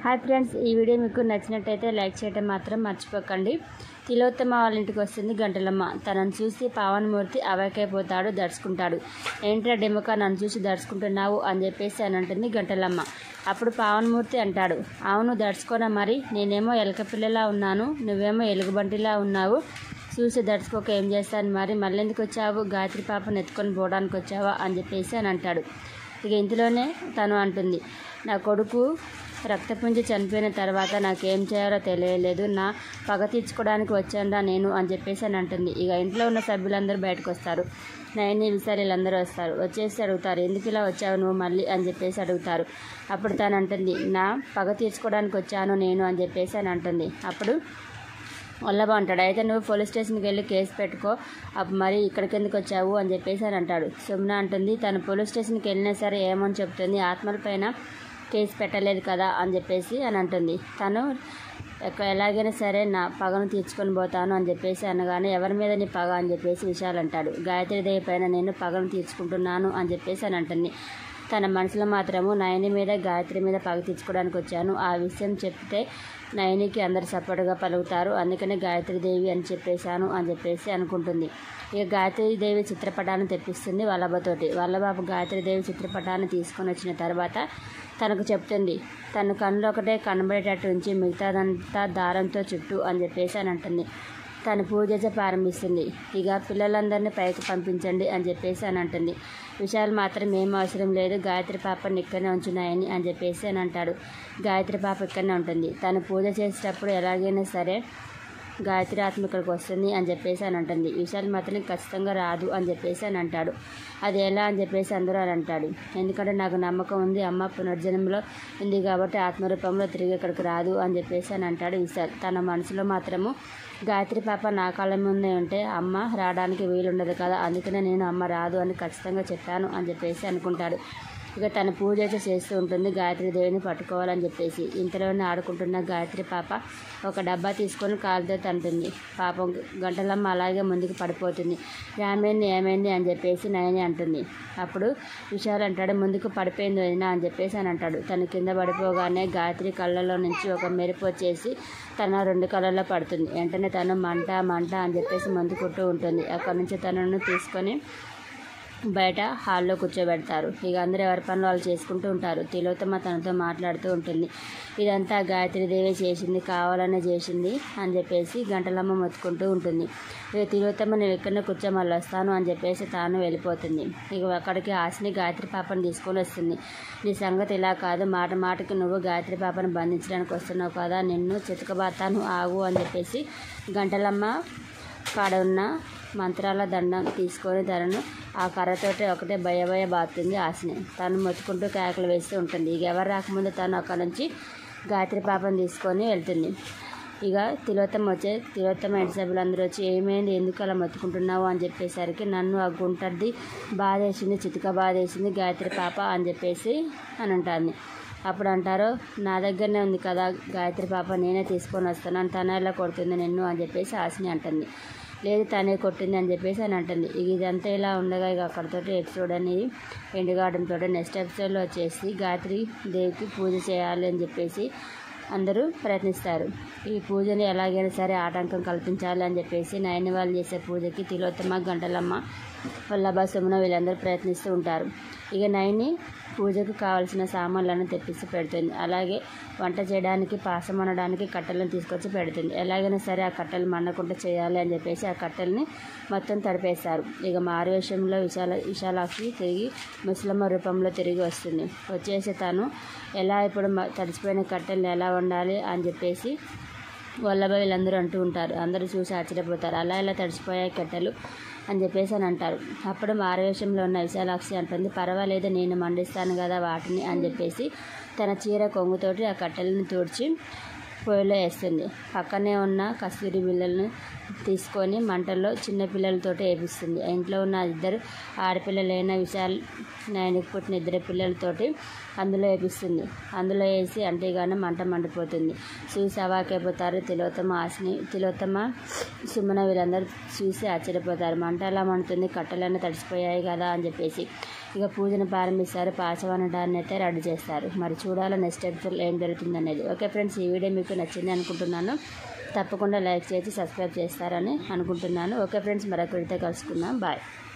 Hi friends, ఈ video మీకు నచ్చినట్టయితే లైక్ చేయడం మాత్రం మర్చిపోకండి. తిలోత్తమ వాళ్ళ ఇంటికి వస్తుంది గంటలమ్మ. తనను చూసి పావనమూర్తి అవాకైపోతాడు, దడుచుకుంటాడు. ఏంట్రా డెమక, నన్ను చూసి దడుచుకుంటున్నావు అని చెప్పేసి అని అంటుంది గంటలమ్మ. అప్పుడు పావనమూర్తి అంటాడు, అవును దడుచుకోనా మరి, నేనేమో ఎలక పిల్లలా ఉన్నాను, నువ్వేమో ఎలుగుబంటిలా ఉన్నావు, చూసి దడుచుకోక ఏం చేస్తాను మరి, మళ్ళెందుకు వచ్చావు, గాయత్రి పాపను ఎత్తుకొని పోవడానికి వచ్చావా అని చెప్పేసి అని అంటాడు. ఇక ఇంతలోనే తను అంటుంది, నా కొడుకు రక్తపుంజి చనిపోయిన తర్వాత నాకేం చేయాలో తెలియలేదు, నా పగ తీర్చుకోవడానికి వచ్చానురా నేను అని చెప్పేసి అని అంటుంది. ఇక ఇంట్లో ఉన్న సభ్యులందరూ బయటకు వస్తారు. నయని విశాల్ వీళ్ళందరూ వస్తారు. వచ్చేసి అడుగుతారు, ఎందుకు ఇలా వచ్చావు నువ్వు మళ్ళీ అని చెప్పేసి అడుగుతారు. అప్పుడు తను అంటుంది, నా పగ తీర్చుకోవడానికి వచ్చాను నేను అని చెప్పేసి అని అంటుంది. అప్పుడు వల్లభ అంటాడు, అయితే నువ్వు పోలీస్ స్టేషన్కి వెళ్ళి కేసు పెట్టుకో, మరి ఇక్కడికి ఎందుకు వచ్చావు అని చెప్పేసి అని అంటాడు. సుమ్న అంటుంది, తను పోలీస్ స్టేషన్కి వెళ్ళినా సరే ఏమని చెప్తుంది, ఆత్మలపైన కేసు పెట్టలేదు కదా అని చెప్పేసి అని అంటుంది. తను ఎలాగైనా సరే నా పగను తీర్చుకొని పోతాను అని చెప్పేసి అనగానే, ఎవరి మీద నీ పగ అని చెప్పేసి విశాల్ అంటాడు. గాయత్రీదేవి పైన నేను పగను తీర్చుకుంటున్నాను అని చెప్పేసి అని అంటుంది. తన మనసులో మాత్రము నయని మీద గాయత్రి మీద పగ తీర్చుకోవడానికి వచ్చాను, ఆ విషయం చెప్తే నయనికి అందరు సపోర్ట్గా పలుకుతారు, అందుకనే గాయత్రీదేవి అని చెప్పేశాను అని చెప్పేసి అనుకుంటుంది. ఇక గాయత్రీదేవి చిత్రపటాన్ని తెప్పిస్తుంది వల్లభతోటి. వల్లభ గాయత్రీదేవి చిత్రపటాన్ని తీసుకొని వచ్చిన తర్వాత తనకు చెప్తుంది, తన కన్నులో ఒకటే కనబడేటట్టు ఉంచి మిగతాదంతా దారంతో చుట్టూ అని చెప్పేసి అని అంటుంది. తను పూజ ప్రారంభిస్తుంది. ఇక పిల్లలందరినీ పైకి పంపించండి అని చెప్పేసి అని అంటుంది. విశాల్ మాత్రం ఏం అవసరం లేదు, గాయత్రి పాపని ఇక్కడనే ఉంచున్నాయని అని చెప్పేసి అని అంటాడు. గాయత్రి పాప ఇక్కడనే ఉంటుంది. తను పూజ చేసేటప్పుడు ఎలాగైనా సరే గాయత్రి ఆత్మ ఇక్కడికి వస్తుంది అని చెప్పేసి అని అంటుంది. విశాల్ మాత్రం ఖచ్చితంగా రాదు అని చెప్పేసి అని అంటాడు. అది ఎలా అని చెప్పేసి అందరూ అని అంటాడు. ఎందుకంటే నాకు నమ్మకం ఉంది, అమ్మ పునర్జన్మలో ఉంది కాబట్టి ఆత్మరూపంలో తిరిగి ఇక్కడికి రాదు అని చెప్పేసి అని అంటాడు విశాల్. తన మనసులో మాత్రము గాయత్రి పాప నా కాళ్ళ ముందే ఉంటే అమ్మ రావడానికి వీలుండదు కదా, అందుకనే నేను అమ్మ రాదు అని ఖచ్చితంగా చెప్పాను అని చెప్పేసి అనుకుంటాడు. ఇక తన పూజ చేస్తూ ఉంటుంది, గాయత్రీదేవిని పట్టుకోవాలని చెప్పేసి. ఇంతలోనే ఆడుకుంటున్న గాయత్రి పాప ఒక డబ్బా తీసుకొని కాలుతో తంటుంది. పాపం గంటలమ్మ అలాగే ముందుకు పడిపోతుంది. ఏమైంది అని చెప్పేసి నయని అంటుంది. అప్పుడు విశాల్ అంటాడు, ముందుకు పడిపోయింది వదినా అని చెప్పేసి అని అంటాడు. తను కింద పడిపోగానే గాయత్రి కళ్ళలో నుంచి ఒక మెరుపు వచ్చేసి తన 2 కళ్ళల్లో పడుతుంది. వెంటనే తను మంట అని చెప్పేసి మందుకుంటూ ఉంటుంది. అక్కడి నుంచి తనను తీసుకొని బయట హాల్లో కూర్చోబెడతారు. ఇక అందరూ ఎవరి పనులు వాళ్ళు చేసుకుంటూ ఉంటారు. తిలోత్తమ తనతో మాట్లాడుతూ ఉంటుంది. ఇదంతా గాయత్రీదేవి చేసింది, కావాలనే చేసింది అని చెప్పేసి గంటలమ్మ మొత్తుకుంటూ ఉంటుంది. ఇక తిలోత్తమ నేను ఎక్కడనే కూర్చో మళ్ళీ వస్తాను అని చెప్పేసి తాను వెళ్ళిపోతుంది. ఇక అక్కడికి హాసిని గాయత్రి పాపను తీసుకొని వస్తుంది. నీ సంగతి ఇలా కాదు, మాటకి నువ్వు గాయత్రి పాపను బంధించడానికి వస్తున్నావు కదా, నిన్ను చితకబాతాను ఆగు అని చెప్పేసి గంటలమ్మ కాడ ఉన్న మంత్రాల దండం తీసుకొని తనను ఆ కర్రతోటి ఒకటే భయ బాతుంది హాసిని. తను మొత్తుకుంటూ కేకలు వేస్తూ ఉంటుంది. ఇక ఎవరు రాకముందు తను అక్కడ నుంచి గాయత్రి పాపను తీసుకొని వెళ్తుంది. ఇక తిలోత్తమ ఇంటి సభ్యులందరూ వచ్చి, ఏమైంది, ఎందుకు అలా మొత్తుకుంటున్నావు అని చెప్పేసరికి, నన్ను ఆ గుంటది బాధేసింది, చితక బాధేసింది గాయత్రి పాప అని చెప్పేసి అని అంటాను. అప్పుడు అంటారు, నా దగ్గరనే ఉంది కదా గాయత్రి పాప, నేనే తీసుకొని వస్తాను, తన ఎలా కొడుతుంది నిన్ను అని చెప్పేసి హాసిని అంటుంది. లేదు తనే కొట్టింది అని చెప్పేసి అని అంటుంది. ఇక ఇదంతా ఇలా ఉండగా ఇక అక్కడితోటి ఎపిసోడ్ అనేది ఎండ్ కావడంతో నెక్స్ట్ ఎపిసోడ్లో వచ్చేసి గాయత్రి దేవికి పూజ చేయాలి అని చెప్పేసి అందరూ ప్రయత్నిస్తారు. ఈ పూజని ఎలాగైనా సరే ఆటంకం కల్పించాలి అని చెప్పేసి నయని వాళ్ళు చేసే పూజకి తిలోత్తమ, గంటలమ్మ, వల్లభ, సుమన వీళ్ళందరూ ప్రయత్నిస్తూ ఉంటారు. ఇక నయని పూజకు కావాల్సిన సామాన్లను తెప్పించి పెడుతుంది. అలాగే వంట చేయడానికి, పాసం అనడానికి కట్టెలను తీసుకొచ్చి పెడుతుంది. ఎలాగైనా సరే ఆ కట్టెలు మండకుండా చేయాలి అని చెప్పేసి ఆ కట్టెల్ని మొత్తం తడిపేస్తారు. ఇక మారువేషంలో విశాలాక్షి తిరిగి ముసలమ్మ రూపంలో తిరిగి వస్తుంది. వచ్చేసి తను ఎలా ఇప్పుడు తడిచిపోయిన కట్టెలను ఎలా వండాలి అని చెప్పేసి వల్లభ వీళ్ళందరూ అంటూ ఉంటారు. అందరూ చూసి ఆశ్చర్యపోతారు, అలా తడిచిపోయాయి కట్టెలు అని చెప్పేసి అని అంటారు. అప్పుడు మారువేషంలో ఉన్న విశాలాక్షి అంటుంది, పర్వాలేదు నేను మండిస్తాను కదా వాటిని అని చెప్పేసి తన చీర కొంగుతోటి ఆ కట్టెలను తుడిచి పొయ్యిలో వేస్తుంది. పక్కనే ఉన్న కస్తూరి బిళ్ళలను తీసుకొని మంటల్లో చిన్నపిల్లలతో వేపిస్తుంది. ఇంట్లో ఉన్న 2 ఆడపిల్లలైన విశాల్, నయనికి పుట్టిన 2 పిల్లలతోటి అందులో వేపిస్తుంది. అందులో వేసి అంటేగానే మంట మండిపోతుంది. చూసి అవాకైపోతారు తిలోత్తమ, సుమన వీళ్ళందరూ చూసి ఆశ్చర్యపోతారు. మంట ఎలా మండుతుంది, కట్టెలన్నీ తడిసిపోయాయి కదా అని చెప్పేసి. ఇక పూజను ప్రారంభిస్తారు. పాచవనడాన్ని అయితే రెడీ చేస్తారు. మరి చూడాలి నెక్స్ట్ ఎపిసోడ్ ఏం జరుగుతుంది అనేది. ఓకే ఫ్రెండ్స్, ఈ వీడియో మీకు నచ్చింది అనుకుంటున్నాను. తప్పకుండా లైక్ చేసి సబ్స్క్రైబ్ చేస్తారని అనుకుంటున్నాను. ఓకే ఫ్రెండ్స్, మరొక వీడియోతో కలుసుకుందాం. బాయ్.